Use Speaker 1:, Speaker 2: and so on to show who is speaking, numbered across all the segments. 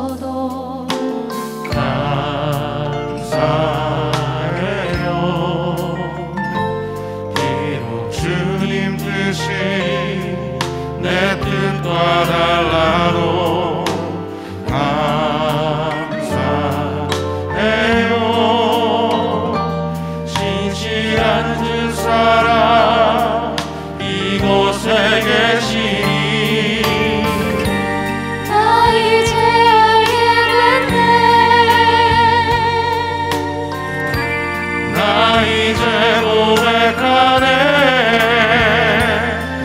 Speaker 1: 향해서도
Speaker 2: 감사해요. 비록 주님 뜻이 내 뜻과 달라도 감사해요. 신실한 그 사람 이곳에 계시니
Speaker 1: 나 이제 알게 됐네.
Speaker 2: 나 이제 고백하네.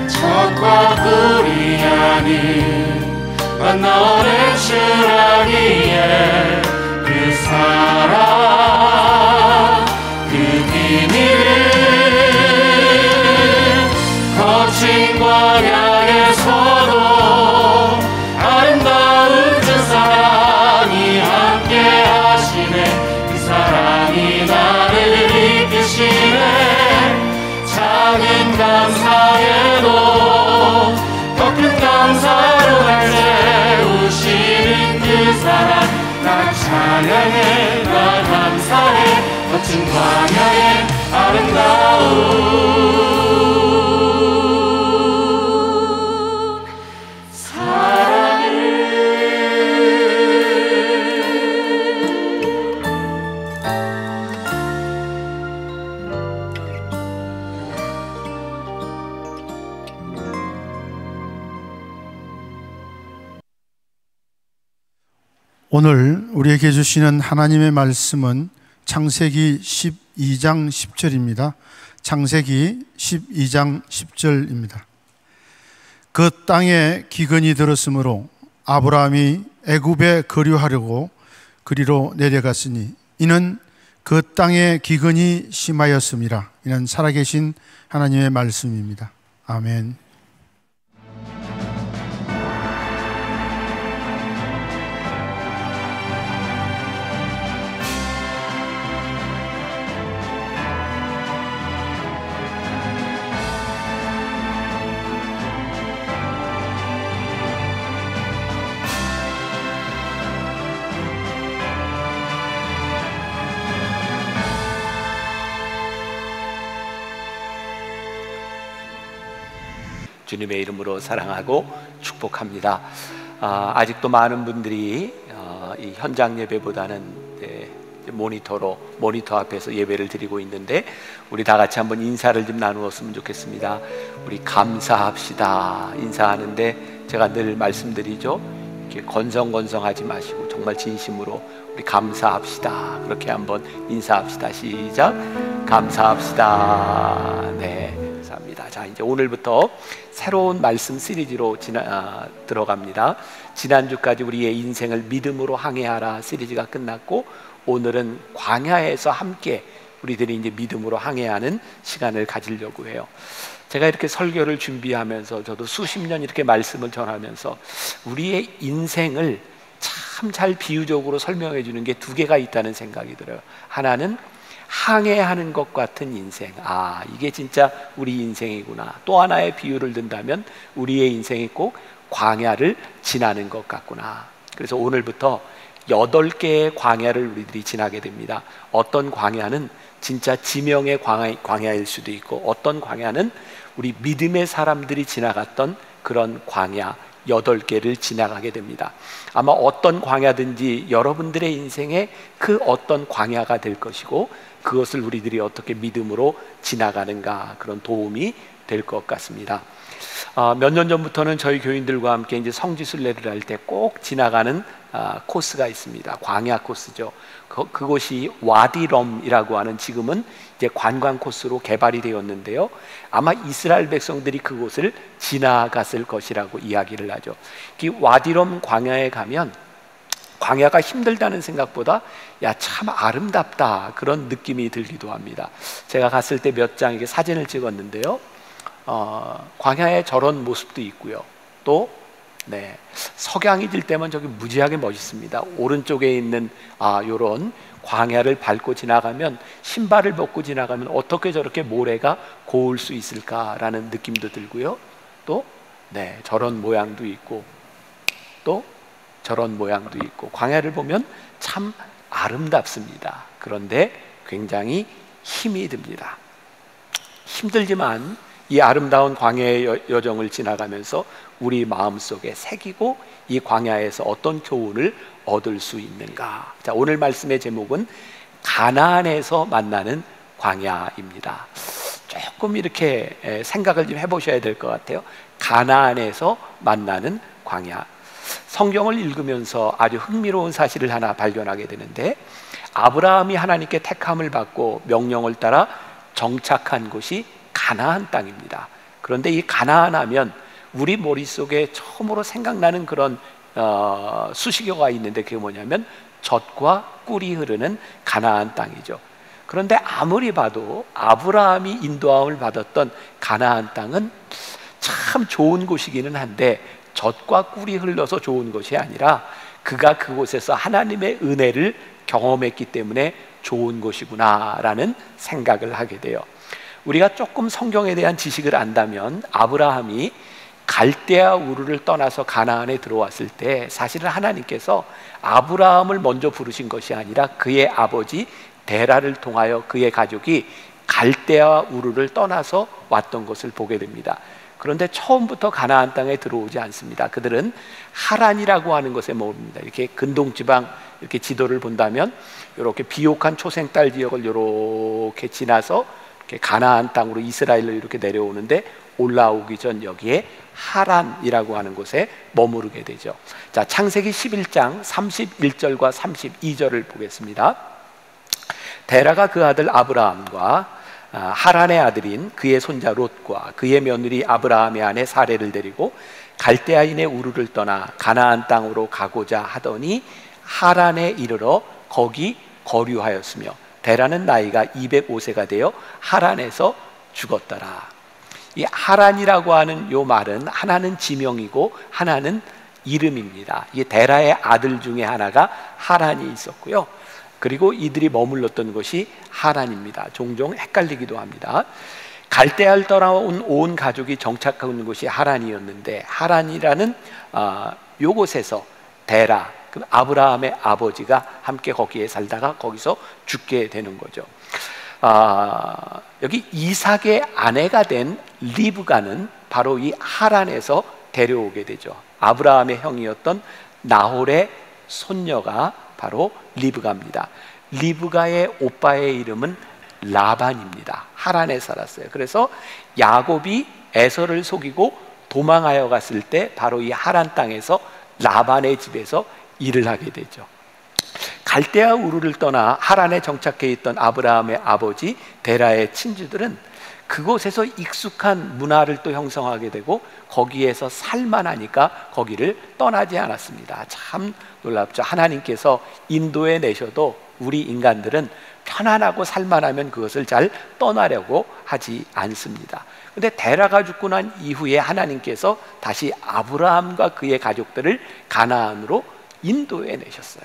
Speaker 2: 첫과 꿀이 아닌 너의 주라기에 그 사랑 그 비밀을 거친 광야에서도 아름다운 그 사랑이 함께 하시네. 그 사랑이 나를 이끄시네. 작은 감사에도 더 큰 감사로 날 세우시는 그 사랑 나 찬양해 나 감사해. 거친 광야의 아름다운 사랑을.
Speaker 3: 오늘 우리에게 주시는 하나님의 말씀은 창세기 12장 10절입니다. 창세기 12장 10절입니다. 그 땅에 기근이 들었으므로 아브라함이 애굽에 거류하려고 그리로 내려갔으니 이는 그 땅에 기근이 심하였음이라. 이는 살아계신 하나님의 말씀입니다. 아멘.
Speaker 4: 주님의 이름으로 사랑하고 축복합니다. 아직도 많은 분들이 이 현장 예배보다는 모니터 앞에서 예배를 드리고 있는데 우리 다 같이 한번 인사를 좀 나누었으면 좋겠습니다. 우리 감사합시다. 인사하는데 제가 늘 말씀드리죠. 이렇게 건성건성하지 마시고 정말 진심으로 우리 감사합시다. 그렇게 한번 인사합시다. 시작. 감사합시다. 네, 감사합니다. 자, 이제 오늘부터 새로운 말씀 시리즈로 들어갑니다. 지난주까지 우리의 인생을 믿음으로 항해하라 시리즈가 끝났고 오늘은 광야에서 함께 우리들이 이제 믿음으로 항해하는 시간을 가지려고 해요. 제가 이렇게 설교를 준비하면서 저도 수십 년 이렇게 말씀을 전하면서 우리의 인생을 참 잘 비유적으로 설명해 주는 게 두 개가 있다는 생각이 들어요. 하나는 항해하는 것 같은 인생. 이게 진짜 우리 인생이구나. 또 하나의 비유를 든다면 우리의 인생이 꼭 광야를 지나는 것 같구나. 그래서 오늘부터 8개의 광야를 우리들이 지나게 됩니다. 어떤 광야는 진짜 지명의 광야일 수도 있고 어떤 광야는 우리 믿음의 사람들이 지나갔던 그런 광야 8개를 지나가게 됩니다. 아마 어떤 광야든지 여러분들의 인생에 그 어떤 광야가 될 것이고 그것을 우리들이 어떻게 믿음으로 지나가는가 그런 도움이 될 것 같습니다. 몇 년 전부터는 저희 교인들과 함께 이제 성지순례를 할 때 꼭 지나가는 코스가 있습니다. 광야 코스죠. 그곳이 와디럼이라고 하는 지금은 이제 관광 코스로 개발이 되었는데요. 아마 이스라엘 백성들이 그곳을 지나갔을 것이라고 이야기를 하죠. 이 와디럼 광야에 가면 광야가 힘들다는 생각보다 참 아름답다 그런 느낌이 들기도 합니다. 제가 갔을 때 몇 장 이렇게 사진을 찍었는데요. 광야에 저런 모습도 있고요. 또 석양이 질 때면 저기 무지하게 멋있습니다. 오른쪽에 있는 요런 광야를 밟고 지나가면 신발을 벗고 지나가면 어떻게 저렇게 모래가 고울 수 있을까라는 느낌도 들고요. 또 저런 모양도 있고 또 저런 모양도 있고 광야를 보면 참 아름답습니다. 그런데 굉장히 힘이 듭니다. 힘들지만 이 아름다운 광야의 여정을 지나가면서 우리 마음속에 새기고 이 광야에서 어떤 교훈을 얻을 수 있는가? 자, 오늘 말씀의 제목은 가나안에서 만나는 광야입니다. 조금 이렇게 생각을 좀 해보셔야 될 것 같아요. 가나안에서 만나는 광야. 성경을 읽으면서 아주 흥미로운 사실을 하나 발견하게 되는데, 아브라함이 하나님께 택함을 받고 명령을 따라 정착한 곳이 가나안 땅입니다. 그런데 이 가나안 하면 우리 머릿속에 처음으로 생각나는 그런 수식어가 있는데, 그게 뭐냐면 젖과 꿀이 흐르는 가나안 땅이죠. 그런데 아무리 봐도 아브라함이 인도함을 받았던 가나안 땅은 참 좋은 곳이기는 한데, 젖과 꿀이 흘러서 좋은 것이 아니라 그가 그곳에서 하나님의 은혜를 경험했기 때문에 좋은 곳이구나라는 생각을 하게 돼요. 우리가 조금 성경에 대한 지식을 안다면, 아브라함이 갈대아 우르를 떠나서 가나안에 들어왔을 때 사실은 하나님께서 아브라함을 먼저 부르신 것이 아니라 그의 아버지 데라를 통하여 그의 가족이 갈대아 우르를 떠나서 왔던 것을 보게 됩니다. 그런데 처음부터 가나안 땅에 들어오지 않습니다. 그들은 하란이라고 하는 곳에 머뭅니다. 이렇게 근동지방 이렇게 지도를 본다면 이렇게 비옥한 초생딸 지역을 이렇게 지나서 이렇게 가나안 땅으로, 이스라엘로 이렇게 내려오는데, 올라오기 전 여기에 하란이라고 하는 곳에 머무르게 되죠. 자, 창세기 11장 31절과 32절을 보겠습니다. 데라가 그 아들 아브라함과 하란의 아들인 그의 손자 롯과 그의 며느리 아브라함의 아내 사레를 데리고 갈대아인의 우르를 떠나 가나안 땅으로 가고자 하더니 하란에 이르러 거기 거류하였으며, 데라는 나이가 205세가 되어 하란에서 죽었더라. 이 하란이라고 하는 요 말은 하나는 지명이고 하나는 이름입니다. 이 데라의 아들 중에 하나가 하란이 있었고요. 그리고 이들이 머물렀던 곳이 하란입니다. 종종 헷갈리기도 합니다. 갈대아를 떠나온 온 가족이 정착한 곳이 하란이었는데, 하란이라는 요곳에서 데라, 아브라함의 아버지가 함께 거기에 살다가 거기서 죽게 되는 거죠. 여기 이삭의 아내가 된 리브가는 바로 이 하란에서 데려오게 되죠. 아브라함의 형이었던 나홀의 손녀가 바로 리브가입니다. 리브가의 오빠의 이름은 라반입니다. 하란에 살았어요. 그래서 야곱이 에서를 속이고 도망하여 갔을 때 바로 이 하란 땅에서 라반의 집에서 일을 하게 되죠. 갈대아 우르를 떠나 하란에 정착해 있던 아브라함의 아버지 데라의 친지들은 그곳에서 익숙한 문화를 또 형성하게 되고 거기에서 살만하니까 거기를 떠나지 않았습니다. 참 놀랍죠. 하나님께서 인도에 내셔도 우리 인간들은 편안하고 살만하면 그것을 잘 떠나려고 하지 않습니다. 근데 데라가 죽고 난 이후에 하나님께서 다시 아브라함과 그의 가족들을 가나안으로 인도에 내셨어요.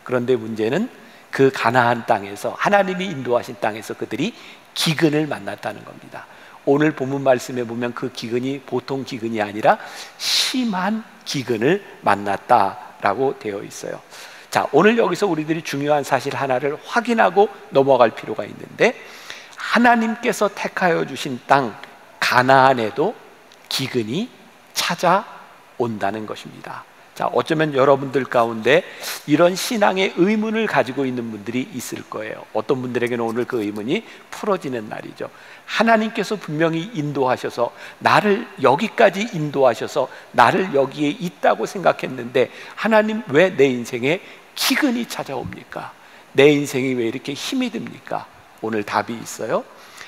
Speaker 4: 그런데 문제는 그 가나안 땅에서, 하나님이 인도하신 땅에서 그들이 기근을 만났다는 겁니다. 오늘 본문 말씀에 보면 그 기근이 보통 기근이 아니라 심한 기근을 만났다라고 되어 있어요. 자, 오늘 여기서 우리들이 중요한 사실 하나를 확인하고 넘어갈 필요가 있는데, 하나님께서 택하여 주신 땅 가나안에도 기근이 찾아온다는 것입니다. 자, 어쩌면 여러분들 가운데 이런 신앙의 의문을 가지고 있는 분들이 있을 거예요. 어떤 분들에게는 오늘 그 의문이 풀어지는 날이죠. 하나님께서 분명히 인도하셔서, 나를 여기까지 인도하셔서 나를 여기에 있다고 생각했는데 하나님 왜 내 인생에 기근이 찾아옵니까? 내 인생이 왜 이렇게 힘이 듭니까? 오늘 답이 있어요.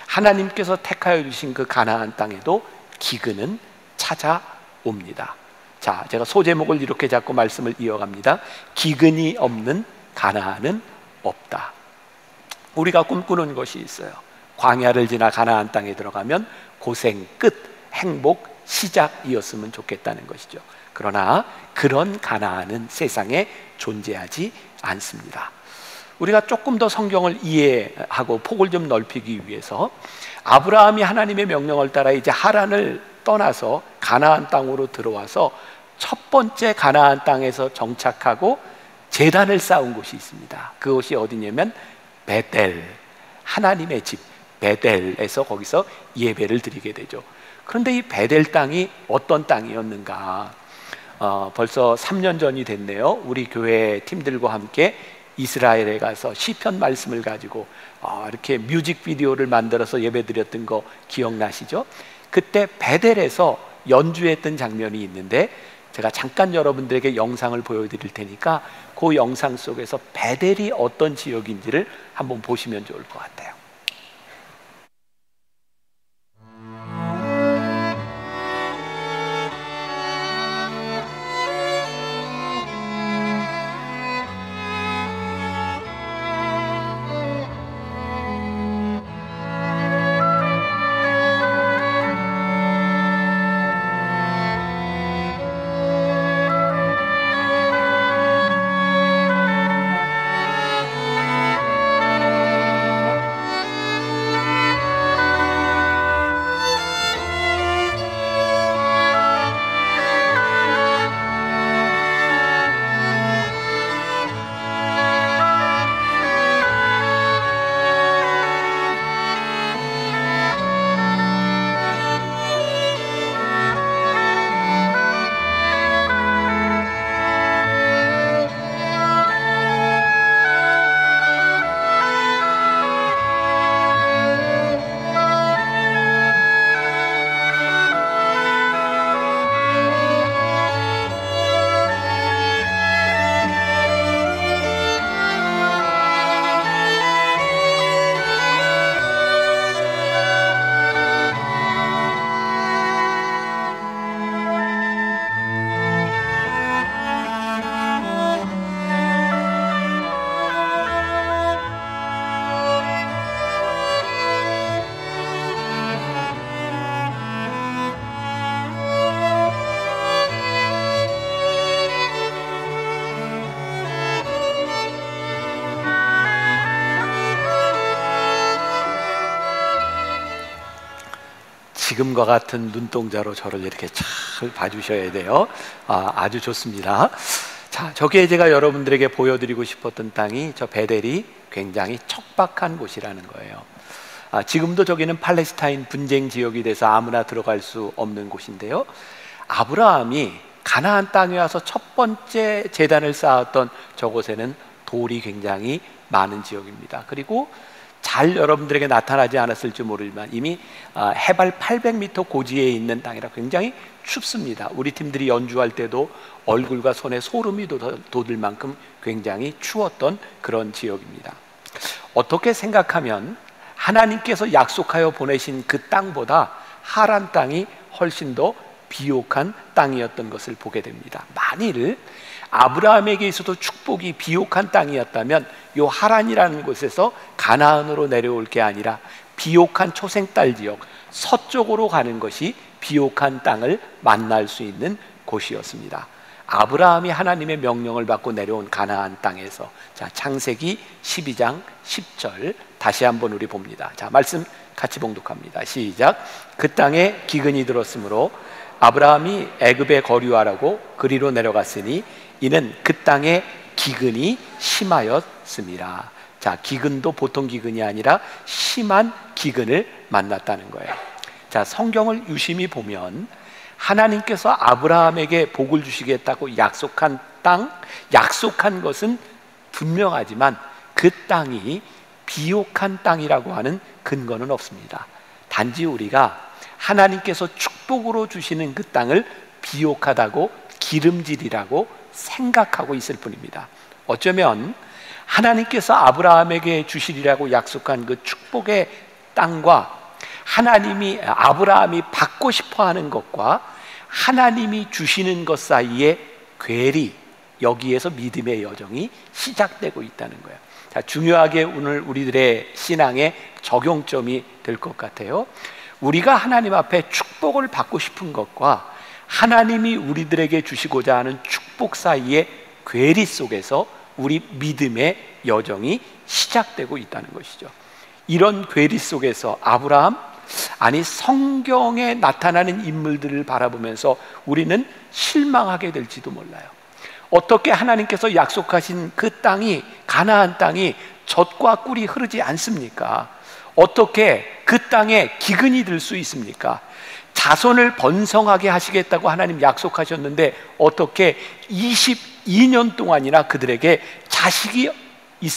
Speaker 4: 하나님께서 택하여 주신 그 가나안 땅에도 기근은 찾아옵니다. 자, 제가 소제목을 이렇게 잡고 말씀을 이어갑니다. 기근이 없는 가나안은 없다. 우리가 꿈꾸는 것이 있어요. 광야를 지나 가나안 땅에 들어가면 고생 끝, 행복 시작이었으면 좋겠다는 것이죠. 그러나 그런 가나안은 세상에 존재하지 않습니다. 우리가 조금 더 성경을 이해하고 폭을 좀 넓히기 위해서, 아브라함이 하나님의 명령을 따라 이제 하란을 떠나서 가나안 땅으로 들어와서 첫 번째 가나안 땅에서 정착하고 제단을 쌓은 곳이 있습니다. 그곳이 어디냐면 베델, 하나님의 집 베델에서 거기서 예배를 드리게 되죠. 그런데 이 베델 땅이 어떤 땅이었는가? 벌써 3년 전이 됐네요. 우리 교회 팀들과 함께 이스라엘에 가서 시편 말씀을 가지고 이렇게 뮤직비디오를 만들어서 예배드렸던 거 기억나시죠? 그때 베델에서 연주했던 장면이 있는데 제가 잠깐 여러분들에게 영상을 보여드릴 테니까 그 영상 속에서 베델이 어떤 지역인지를 한번 보시면 좋을 것 같아요. 지금과 같은 눈동자로 저를 이렇게 잘 봐주셔야 돼요. 아주 좋습니다. 자, 저기에 제가 여러분들에게 보여드리고 싶었던 땅이 저 베델이 굉장히 척박한 곳이라는 거예요. 지금도 저기는 팔레스타인 분쟁 지역이 돼서 아무나 들어갈 수 없는 곳인데요. 아브라함이 가나안 땅에 와서 첫 번째 제단을 쌓았던 저곳에는 돌이 굉장히 많은 지역입니다. 그리고 잘 여러분들에게 나타나지 않았을지 모르지만 이미 해발 800m 고지에 있는 땅이라 굉장히 춥습니다. 우리 팀들이 연주할 때도 얼굴과 손에 소름이 돋을 만큼 굉장히 추웠던 그런 지역입니다. 어떻게 생각하면 하나님께서 약속하여 보내신 그 땅보다 하란 땅이 훨씬 더 비옥한 땅이었던 것을 보게 됩니다. 만일 아브라함에게 있어도 축복이 비옥한 땅이었다면 이 하란이라는 곳에서 가나안으로 내려올 게 아니라 비옥한 초생딸 지역 서쪽으로 가는 것이 비옥한 땅을 만날 수 있는 곳이었습니다. 아브라함이 하나님의 명령을 받고 내려온 가나안 땅에서, 자, 창세기 12장 10절 다시 한번 우리 봅니다. 자, 말씀 같이 봉독합니다. 시작. 그 땅에 기근이 들었으므로 아브라함이 애굽에 거류하라고 그리로 내려갔으니 이는 그 땅에 기근이 심하였음이라. 자, 기근도 보통 기근이 아니라 심한 기근을 만났다는 거예요. 자, 성경을 유심히 보면 하나님께서 아브라함에게 복을 주시겠다고 약속한 땅, 약속한 것은 분명하지만 그 땅이 비옥한 땅이라고 하는 근거는 없습니다. 단지 우리가 하나님께서 축복으로 주시는 그 땅을 비옥하다고 기름질이라고 생각하고 있을 뿐입니다. 어쩌면 하나님께서 아브라함에게 주시리라고 약속한 그 축복의 땅과 하나님이 아브라함이 받고 싶어하는 것과 하나님이 주시는 것 사이에 괴리, 여기에서 믿음의 여정이 시작되고 있다는 거예요. 자, 중요하게 오늘 우리들의 신앙의 적용점이 될 것 같아요. 우리가 하나님 앞에 축복을 받고 싶은 것과 하나님이 우리들에게 주시고자 하는 축복 사이의 괴리 속에서 우리 믿음의 여정이 시작되고 있다는 것이죠. 이런 괴리 속에서 아브라함, 아니 성경에 나타나는 인물들을 바라보면서 우리는 실망하게 될지도 몰라요. 어떻게 하나님께서 약속하신 그 땅이, 가나안 땅이 젖과 꿀이 흐르지 않습니까? 어떻게 그 땅에 기근이 들 수 있습니까? 자손을 번성하게 하시겠다고 하나님 약속하셨는데 어떻게 22년 동안이나 그들에게 자식이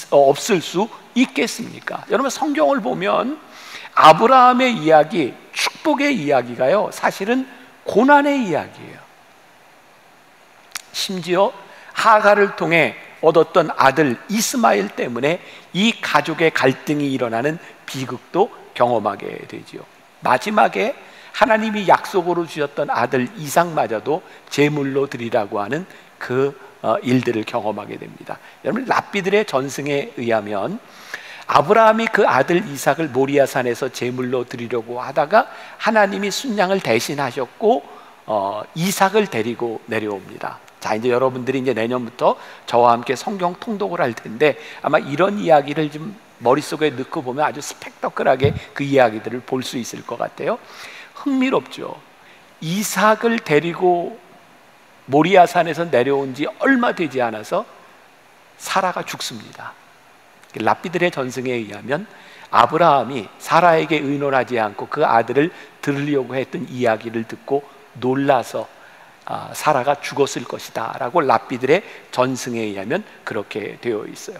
Speaker 4: 없을 수 있겠습니까? 여러분, 성경을 보면 아브라함의 이야기, 축복의 이야기가요, 사실은 고난의 이야기예요. 심지어 하갈을 통해 얻었던 아들 이스마엘 때문에 이 가족의 갈등이 일어나는 비극도 경험하게 되지요. 마지막에 하나님이 약속으로 주셨던 아들 이삭마저도 제물로 드리라고 하는 그 일들을 경험하게 됩니다. 여러분, 랍비들의 전승에 의하면 아브라함이 그 아들 이삭을 모리아산에서 제물로 드리려고 하다가 하나님이 순양을 대신하셨고 이삭을 데리고 내려옵니다. 자, 이제 여러분들이 이제 내년부터 저와 함께 성경 통독을 할 텐데 아마 이런 이야기를 좀 머릿속에 넣고 보면 아주 스펙터클하게 그 이야기들을 볼 수 있을 것 같아요. 흥미롭죠. 이삭을 데리고 모리아산에서 내려온 지 얼마 되지 않아서 사라가 죽습니다. 랍비들의 전승에 의하면 아브라함이 사라에게 의논하지 않고 그 아들을 들으려고 했던 이야기를 듣고 놀라서 사라가 죽었을 것이다 라고 랍비들의 전승에 의하면 그렇게 되어 있어요.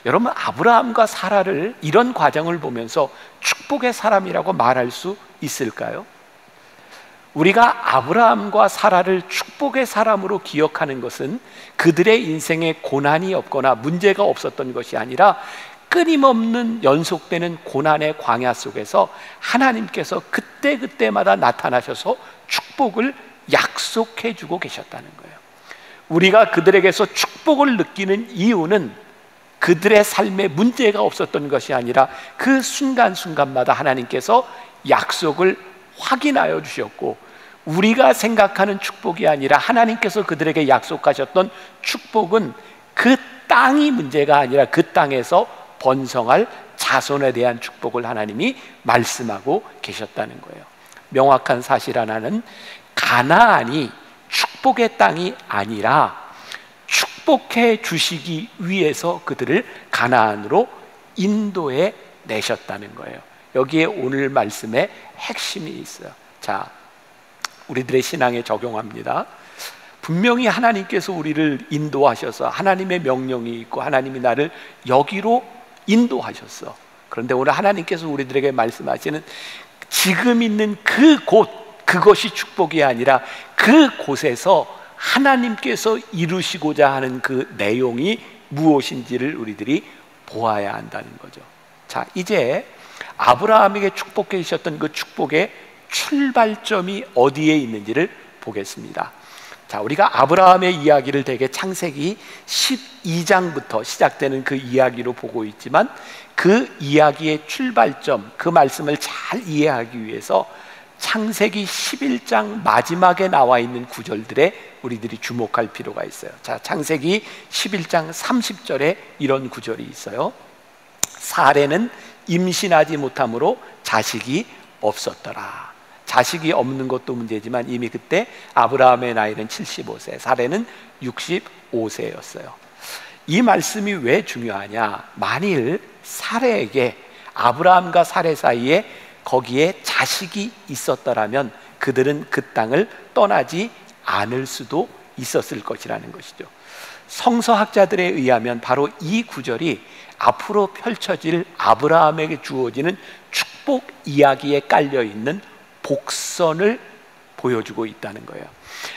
Speaker 4: 여러분, 아브라함과 사라를 이런 과정을 보면서 축복의 사람이라고 말할 수 있을까요? 우리가 아브라함과 사라를 축복의 사람으로 기억하는 것은 그들의 인생에 고난이 없거나 문제가 없었던 것이 아니라 끊임없는 연속되는 고난의 광야 속에서 하나님께서 그때그때마다 나타나셔서 축복을 약속해 주고 계셨다는 거예요. 우리가 그들에게서 축복을 느끼는 이유는 그들의 삶에 문제가 없었던 것이 아니라 그 순간순간마다 하나님께서 약속을 확인하여 주셨고, 우리가 생각하는 축복이 아니라 하나님께서 그들에게 약속하셨던 축복은 그 땅이 문제가 아니라 그 땅에서 번성할 자손에 대한 축복을 하나님이 말씀하고 계셨다는 거예요. 명확한 사실 하나는 가나안이 축복의 땅이 아니라 축복해 주시기 위해서 그들을 가나안으로 인도해 내셨다는 거예요. 여기에 오늘 말씀의 핵심이 있어요. 자, 우리들의 신앙에 적용합니다. 분명히 하나님께서 우리를 인도하셔서 하나님의 명령이 있고 하나님이 나를 여기로 인도하셨어. 그런데 오늘 하나님께서 우리들에게 말씀하시는 지금 있는 그곳, 그것이 축복이 아니라 그곳에서 하나님께서 이루시고자 하는 그 내용이 무엇인지를 우리들이 보아야 한다는 거죠. 자, 이제 아브라함에게 축복해 주셨던 그 축복의 출발점이 어디에 있는지를 보겠습니다. 자, 우리가 아브라함의 이야기를 대개 창세기 12장부터 시작되는 그 이야기로 보고 있지만 그 이야기의 출발점, 그 말씀을 잘 이해하기 위해서 창세기 11장 마지막에 나와 있는 구절들에 우리들이 주목할 필요가 있어요. 자, 창세기 11장 30절에 이런 구절이 있어요. 사레는 임신하지 못함으로 자식이 없었더라. 자식이 없는 것도 문제지만 이미 그때 아브라함의 나이는 75세, 사레는 65세였어요. 이 말씀이 왜 중요하냐? 만일 사레에게, 아브라함과 사레 사이에 거기에 자식이 있었더라면 그들은 그 땅을 떠나지 않을 수도 있었을 것이라는 것이죠. 성서학자들에 의하면 바로 이 구절이 앞으로 펼쳐질 아브라함에게 주어지는 축복 이야기에 깔려있는 복선을 보여주고 있다는 거예요.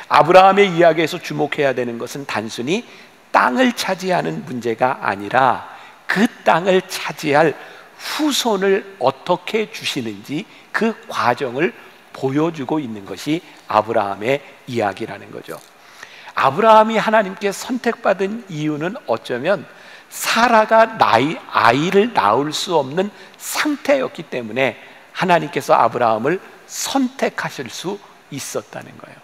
Speaker 4: 아브라함의 이야기에서 주목해야 되는 것은 단순히 땅을 차지하는 문제가 아니라 그 땅을 차지할 후손을 어떻게 주시는지 그 과정을 보여주고 있는 것이 아브라함의 이야기라는 거죠. 아브라함이 하나님께 선택받은 이유는 어쩌면 사라가 아이를 낳을 수 없는 상태였기 때문에 하나님께서 아브라함을 선택하실 수 있었다는 거예요.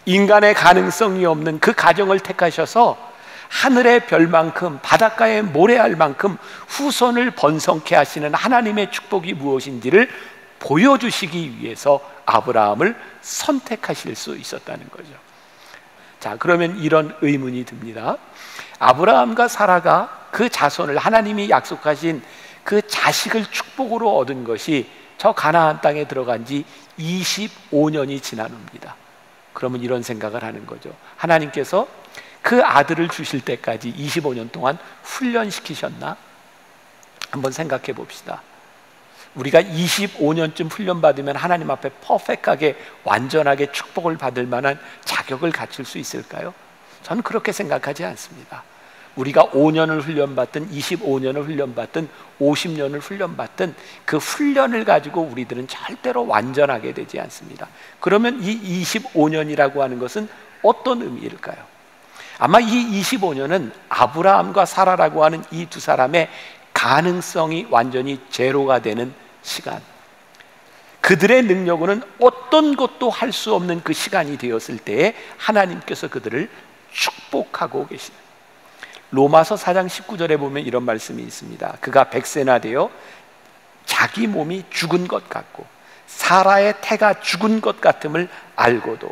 Speaker 4: 인간의 가능성이 없는 그 가정을 택하셔서 하늘의 별만큼 바닷가의 모래알만큼 후손을 번성케 하시는 하나님의 축복이 무엇인지를 보여주시기 위해서 아브라함을 선택하실 수 있었다는 거죠. 자, 그러면 이런 의문이 듭니다. 아브라함과 사라가 그 자손을, 하나님이 약속하신 그 자식을 축복으로 얻은 것이 저 가나안 땅에 들어간 지 25년이 지나놉니다. 그러면 이런 생각을 하는 거죠. 하나님께서 그 아들을 주실 때까지 25년 동안 훈련시키셨나? 한번 생각해 봅시다. 우리가 25년쯤 훈련받으면 하나님 앞에 퍼펙트하게, 완전하게 축복을 받을 만한 자격을 갖출 수 있을까요? 저는 그렇게 생각하지 않습니다. 우리가 5년을 훈련받든 25년을 훈련받든 50년을 훈련받든 그 훈련을 가지고 우리들은 절대로 완전하게 되지 않습니다. 그러면 이 25년이라고 하는 것은 어떤 의미일까요? 아마 이 25년은 아브라함과 사라라고 하는 이 두 사람의 가능성이 완전히 제로가 되는 시간, 그들의 능력으로는 어떤 것도 할 수 없는 그 시간이 되었을 때에 하나님께서 그들을 축복하고 계시는, 로마서 4장 19절에 보면 이런 말씀이 있습니다. 그가 100세나 되어 자기 몸이 죽은 것 같고 사라의 태가 죽은 것 같음을 알고도,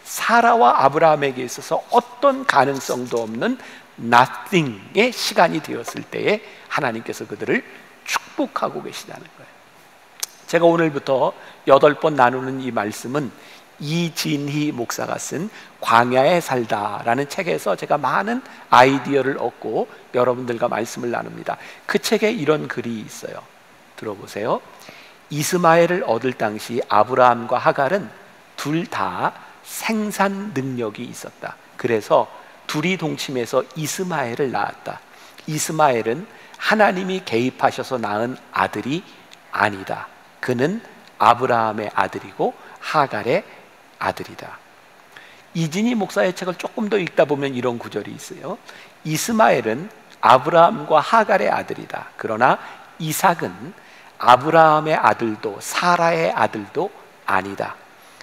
Speaker 4: 사라와 아브라함에게 있어서 어떤 가능성도 없는 nothing의 시간이 되었을 때에 하나님께서 그들을 축복하고 계시다는 거예요. 제가 오늘부터 8번 나누는 이 말씀은 이진희 목사가 쓴 광야에 살다라는 책에서 제가 많은 아이디어를 얻고 여러분들과 말씀을 나눕니다. 그 책에 이런 글이 있어요. 들어보세요. 이스마엘을 얻을 당시 아브라함과 하갈은 둘 다 생산 능력이 있었다. 그래서 둘이 동침해서 이스마엘을 낳았다. 이스마엘은 하나님이 개입하셔서 낳은 아들이 아니다. 그는 아브라함의 아들이고 하갈의 아들이다. 이진희 목사의 책을 조금 더 읽다 보면 이런 구절이 있어요. 이스마엘은 아브라함과 하갈의 아들이다. 그러나 이삭은 아브라함의 아들도 사라의 아들도 아니다.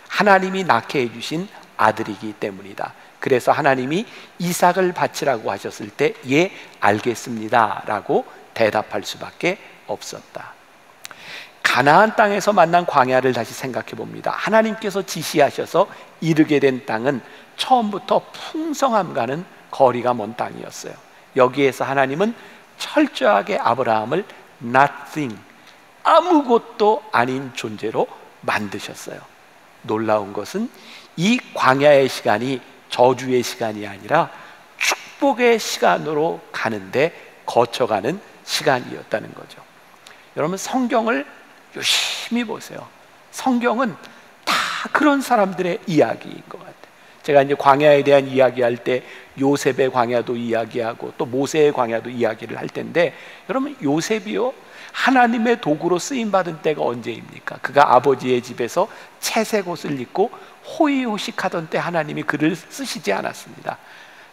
Speaker 4: 하나님이 낳게 해주신 아들이기 때문이다. 그래서 하나님이 이삭을 바치라고 하셨을 때 예, 알겠습니다 라고 대답할 수밖에 없었다. 가나안 땅에서 만난 광야를 다시 생각해 봅니다. 하나님께서 지시하셔서 이르게 된 땅은 처음부터 풍성함과는 거리가 먼 땅이었어요. 여기에서 하나님은 철저하게 아브라함을 nothing, 아무것도 아닌 존재로 만드셨어요. 놀라운 것은 이 광야의 시간이 저주의 시간이 아니라 축복의 시간으로 가는데 거쳐가는 시간이었다는 거죠. 여러분, 성경을 열심히 보세요. 성경은 다 그런 사람들의 이야기인 것 같아요. 제가 이제 광야에 대한 이야기할 때 요셉의 광야도 이야기하고 또 모세의 광야도 이야기를 할 텐데, 여러분, 요셉이요, 하나님의 도구로 쓰임받은 때가 언제입니까? 그가 아버지의 집에서 채색 옷을 입고 호의호식하던 때 하나님이 그를 쓰시지 않았습니다.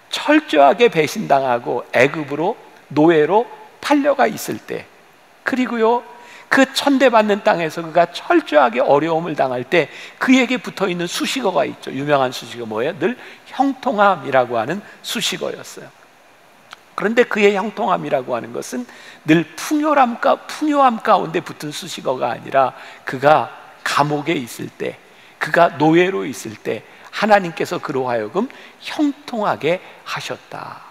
Speaker 4: 철저하게 배신당하고 애굽으로, 노예로 팔려가 있을 때, 그리고요 그 천대받는 땅에서 그가 철저하게 어려움을 당할 때 그에게 붙어있는 수식어가 있죠. 유명한 수식어 뭐예요? 늘 형통함이라고 하는 수식어였어요. 그런데 그의 형통함이라고 하는 것은 늘 풍요함 가운데 붙은 수식어가 아니라 그가 감옥에 있을 때, 그가 노예로 있을 때 하나님께서 그로 하여금 형통하게 하셨다.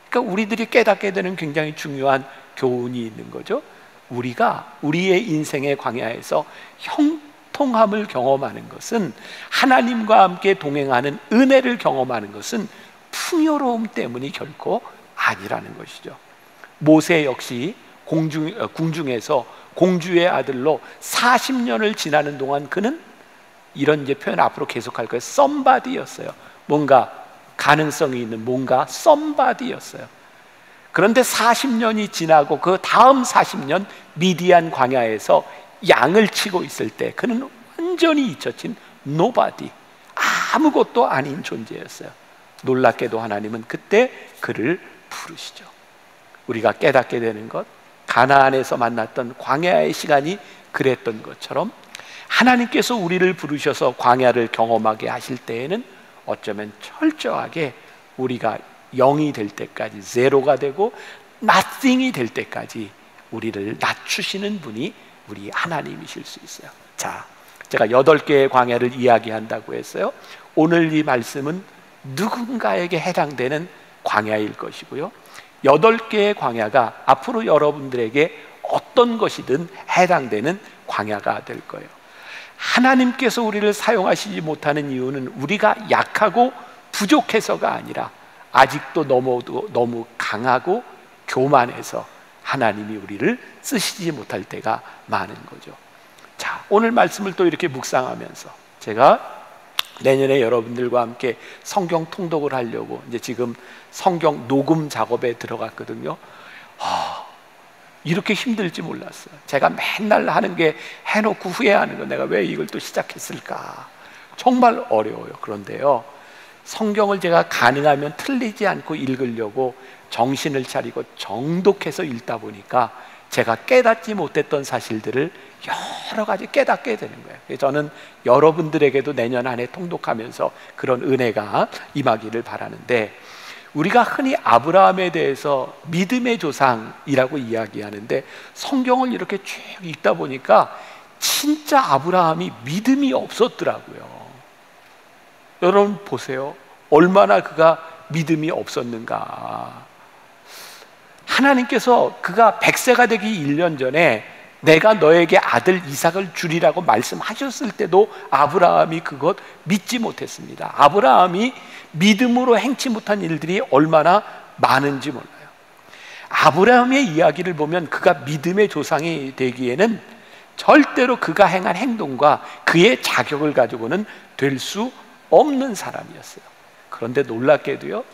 Speaker 4: 그러니까 우리들이 깨닫게 되는 굉장히 중요한 교훈이 있는 거죠. 우리가 우리의 인생의 광야에서 형통함을 경험하는 것은, 하나님과 함께 동행하는 은혜를 경험하는 것은 풍요로움 때문이 결코 아니라는 것이죠. 모세 역시 궁중에서 공주의 아들로 40년을 지나는 동안 그는 이런 이제 표현 앞으로 계속할 거예요. somebody였어요. 뭔가 가능성이 있는 뭔가 somebody였어요. 그런데 40년이 지나고 그 다음 40년 미디안 광야에서 양을 치고 있을 때 그는 완전히 잊혀진 nobody, 아무것도 아닌 존재였어요. 놀랍게도 하나님은 그때 그를 부르시죠. 우리가 깨닫게 되는 것, 가나안에서 만났던 광야의 시간이 그랬던 것처럼 하나님께서 우리를 부르셔서 광야를 경험하게 하실 때에는 어쩌면 철저하게 우리가 0이 될 때까지, 제로가 되고 nothing이 될 때까지 우리를 낮추시는 분이 우리 하나님이실 수 있어요. 자, 제가 8개의 광야를 이야기한다고 했어요. 오늘 이 말씀은 누군가에게 해당되는 광야일 것이고요, 8개의 광야가 앞으로 여러분들에게 어떤 것이든 해당되는 광야가 될 거예요. 하나님께서 우리를 사용하시지 못하는 이유는 우리가 약하고 부족해서가 아니라 아직도 너무 강하고 교만해서 하나님이 우리를 쓰시지 못할 때가 많은 거죠. 자, 오늘 말씀을 또 이렇게 묵상하면서 제가 내년에 여러분들과 함께 성경 통독을 하려고 이제 지금 성경 녹음 작업에 들어갔거든요. 이렇게 힘들지 몰랐어요. 제가 맨날 하는 게 해놓고 후회하는 거, 내가 왜 이걸 또 시작했을까, 정말 어려워요. 그런데요, 성경을 제가 가능하면 틀리지 않고 읽으려고 정신을 차리고 정독해서 읽다 보니까 제가 깨닫지 못했던 사실들을 여러 가지 깨닫게 되는 거예요. 그래서 저는 여러분들에게도 내년 한 해 통독하면서 그런 은혜가 임하기를 바라는데, 우리가 흔히 아브라함에 대해서 믿음의 조상이라고 이야기하는데 성경을 이렇게 쭉 읽다 보니까 진짜 아브라함이 믿음이 없었더라고요. 여러분 보세요, 얼마나 그가 믿음이 없었는가. 하나님께서 그가 100세가 되기 1년 전에 내가 너에게 아들 이삭을 주리라고 말씀하셨을 때도 아브라함이 그것 믿지 못했습니다. 아브라함이 믿음으로 행치 못한 일들이 얼마나 많은지 몰라요. 아브라함의 이야기를 보면 그가 믿음의 조상이 되기에는 절대로 그가 행한 행동과 그의 자격을 가지고는 될 수 없는 사람이었어요. 그런데 놀랍게도요,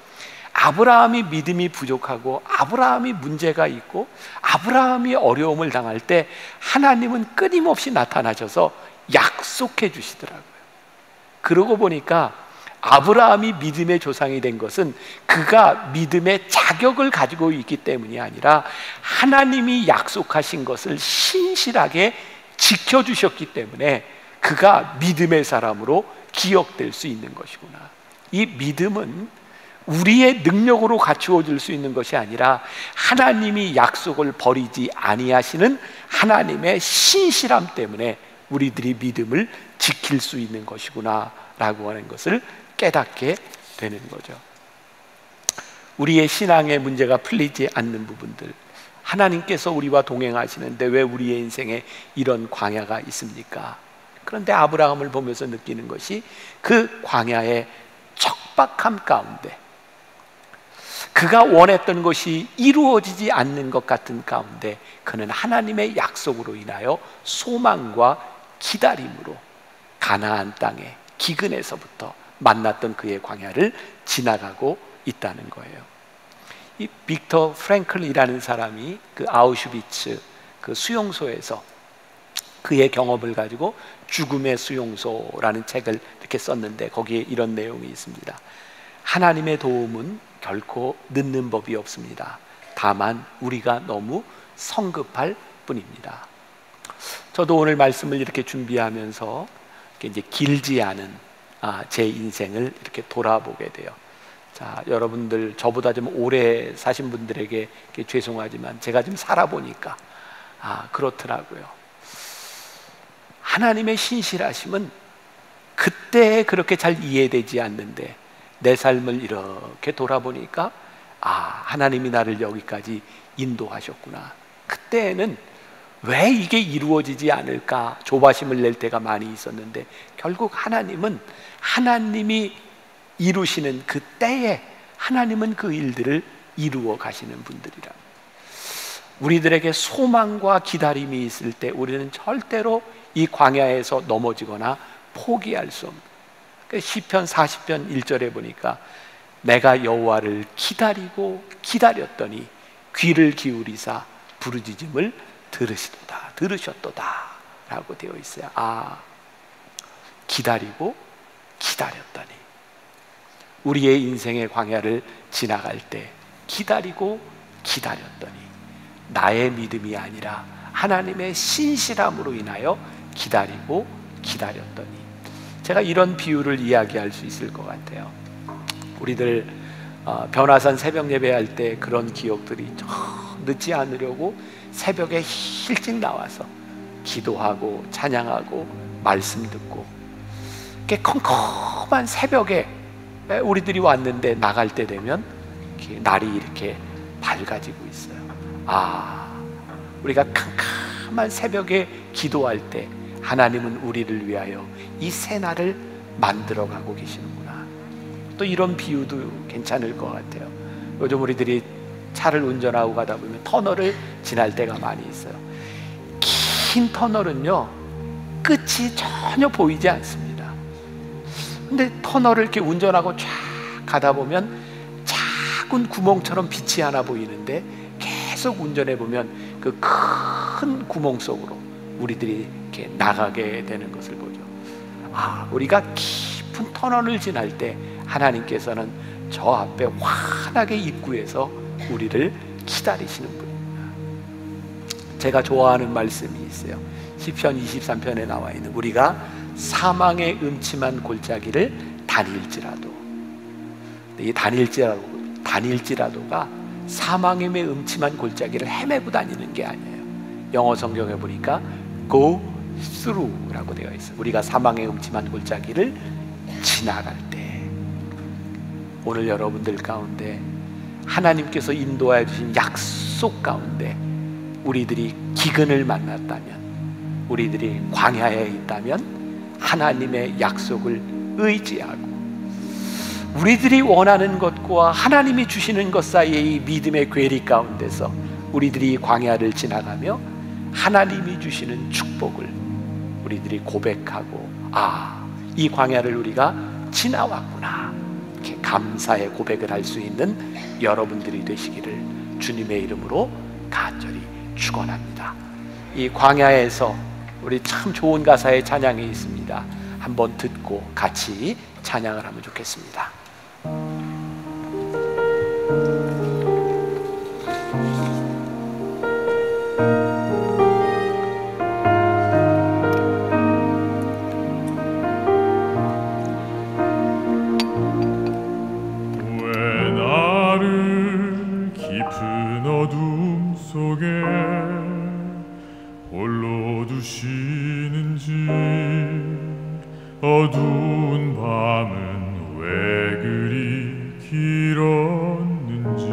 Speaker 4: 아브라함이 믿음이 부족하고 아브라함이 문제가 있고 아브라함이 어려움을 당할 때 하나님은 끊임없이 나타나셔서 약속해 주시더라고요. 그러고 보니까 아브라함이 믿음의 조상이 된 것은 그가 믿음의 자격을 가지고 있기 때문이 아니라 하나님이 약속하신 것을 신실하게 지켜주셨기 때문에 그가 믿음의 사람으로 기억될 수 있는 것이구나. 이 믿음은 우리의 능력으로 갖추어질 수 있는 것이 아니라 하나님이 약속을 버리지 아니하시는 하나님의 신실함 때문에 우리들이 믿음을 지킬 수 있는 것이구나 라고 하는 것을 깨닫게 되는 거죠. 우리의 신앙의 문제가 풀리지 않는 부분들, 하나님께서 우리와 동행하시는데 왜 우리의 인생에 이런 광야가 있습니까? 그런데 아브라함을 보면서 느끼는 것이 그 광야의 척박함 가운데, 그가 원했던 것이 이루어지지 않는 것 같은 가운데 그는 하나님의 약속으로 인하여 소망과 기다림으로 가나안 땅의 기근에서부터 만났던 그의 광야를 지나가고 있다는 거예요. 이 빅터 프랭클이라는 사람이 그 아우슈비츠 그 수용소에서 그의 경험을 가지고 죽음의 수용소라는 책을 이렇게 썼는데 거기에 이런 내용이 있습니다. 하나님의 도움은 결코 늦는 법이 없습니다. 다만 우리가 너무 성급할 뿐입니다. 저도 오늘 말씀을 이렇게 준비하면서 이제 길지 않은 제 인생을 이렇게 돌아보게 돼요. 자, 여러분들 저보다 좀 오래 사신 분들에게 죄송하지만 제가 좀 살아보니까 그렇더라고요. 하나님의 신실하심은 그때 그렇게 잘 이해되지 않는데 내 삶을 이렇게 돌아보니까 하나님이 나를 여기까지 인도하셨구나. 그때는 왜 이게 이루어지지 않을까 조바심을 낼 때가 많이 있었는데 결국 하나님은 하나님이 이루시는 그 때에 하나님은 그 일들을 이루어 가시는 분들이라. 우리들에게 소망과 기다림이 있을 때 우리는 절대로 이 광야에서 넘어지거나 포기할 수 없는. 시편 40편 1절에 보니까 내가 여호와를 기다리고 기다렸더니 귀를 기울이사 부르짖음을 들으셨도다 라고 되어 있어요. 기다리고 기다렸더니, 우리의 인생의 광야를 지나갈 때 기다리고 기다렸더니 나의 믿음이 아니라 하나님의 신실함으로 인하여 기다리고 기다렸더니, 제가 이런 비유를 이야기할 수 있을 것 같아요. 우리들 변화산 새벽 예배할 때 그런 기억들이 늦지 않으려고 새벽에 일찍 나와서 기도하고 찬양하고 말씀 듣고, 이렇게 컴컴한 새벽에 우리들이 왔는데 나갈 때 되면 날이 이렇게 밝아지고 있어요. 우리가 캄캄한 새벽에 기도할 때 하나님은 우리를 위하여 이 새날을 만들어가고 계시는구나. 또 이런 비유도 괜찮을 것 같아요. 요즘 우리들이 차를 운전하고 가다 보면 터널을 지날 때가 많이 있어요. 긴 터널은요, 끝이 전혀 보이지 않습니다. 근데 터널을 이렇게 운전하고 쫙 가다 보면 작은 구멍처럼 빛이 하나 보이는데, 계속 운전해 보면 그 큰 구멍 속으로 우리들이 이렇게 나가게 되는 것을 보죠. 우리가 깊은 터널을 지날 때 하나님께서는 저 앞에 환하게 입구에서 우리를 기다리시는 분입니다. 제가 좋아하는 말씀이 있어요. 시편 23편에 나와 있는, 우리가 사망의 음침한 골짜기를 다닐지라도, 이 다닐지라도가 사망의 음침한 골짜기를 헤매고 다니는 게 아니에요. 영어 성경에 보니까 go through라고 되어 있어요. 우리가 사망의 음침한 골짜기를 지나갈 때, 오늘 여러분들 가운데 하나님께서 인도하여 주신 약속 가운데 우리들이 기근을 만났다면, 우리들이 광야에 있다면 하나님의 약속을 의지하고, 우리들이 원하는 것과 하나님이 주시는 것 사이의 이 믿음의 괴리 가운데서 우리들이 광야를 지나가며 하나님이 주시는 축복을 우리들이 고백하고, 이 광야를 우리가 지나왔구나, 이렇게 감사의 고백을 할 수 있는 여러분들이 되시기를 주님의 이름으로 간절히 축원합니다. 이 광야에서 우리 참 좋은 가사의 찬양이 있습니다. 한번 듣고 같이 찬양을 하면 좋겠습니다.
Speaker 2: 왜 나를 깊은 어둠 속에 홀로 두시는지, 어두운 밤은 왜 그리 길었는지,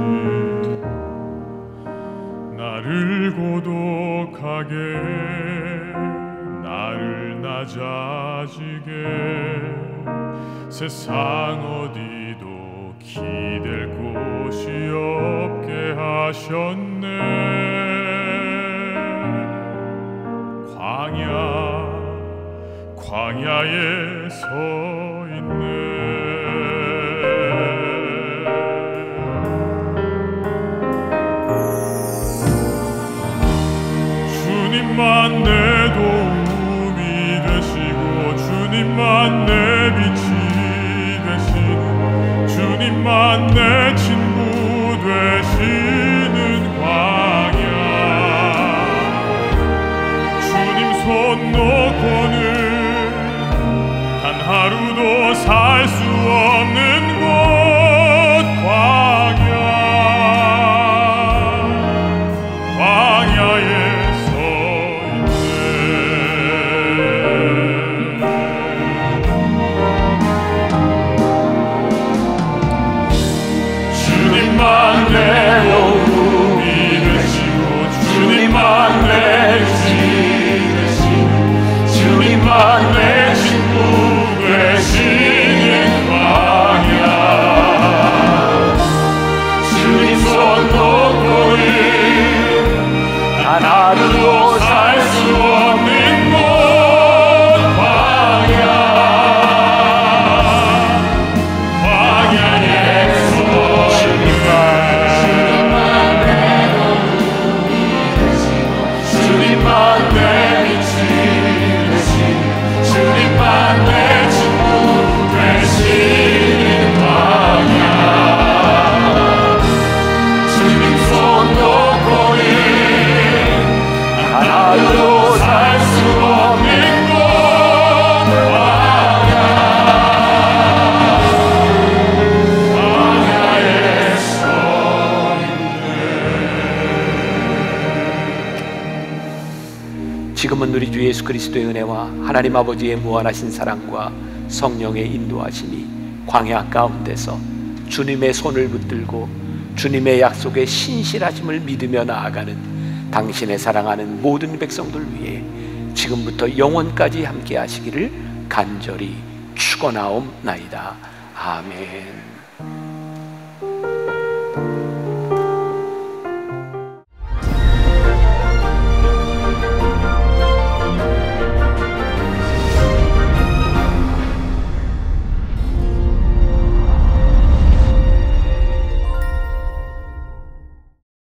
Speaker 2: 나를 고독하게, 나를 낮아지게, 세상 어디도 기댈 곳이 없게 하셨네. 광야에 서 있네. 주님만 내 도움이 되시고, 주님만 내 빛이 되시는, 주님만 내 친구 되시는 광야. 주님 손 놓고는 단 하루도 살 수 없는 곳, 광야에 서 있네. 주님만 내 도움이 되시고, 주님만 내 빛이 되시고, 주님만 내 친구 되시는 광야. 주님 손 놓고는 단 하루도 살 수 없는 곳, 광야에서 주님만 내 도움이 되시고, 주님만 내 빛이 되시고, 주님만 내 친구 되시는 광야. 주님 손 놓고는 단
Speaker 4: 지금은 우리 주 예수 그리스도의 은혜와 하나님 아버지의 무한하신 사랑과 성령의 인도하심이 광야 가운데서 주님의 손을 붙들고 주님의 약속의 신실하심을 믿으며 나아가는 당신의 사랑하는 모든 백성들 위해 지금부터 영원까지 함께 하시기를 간절히 축원하옵나이다. 아멘.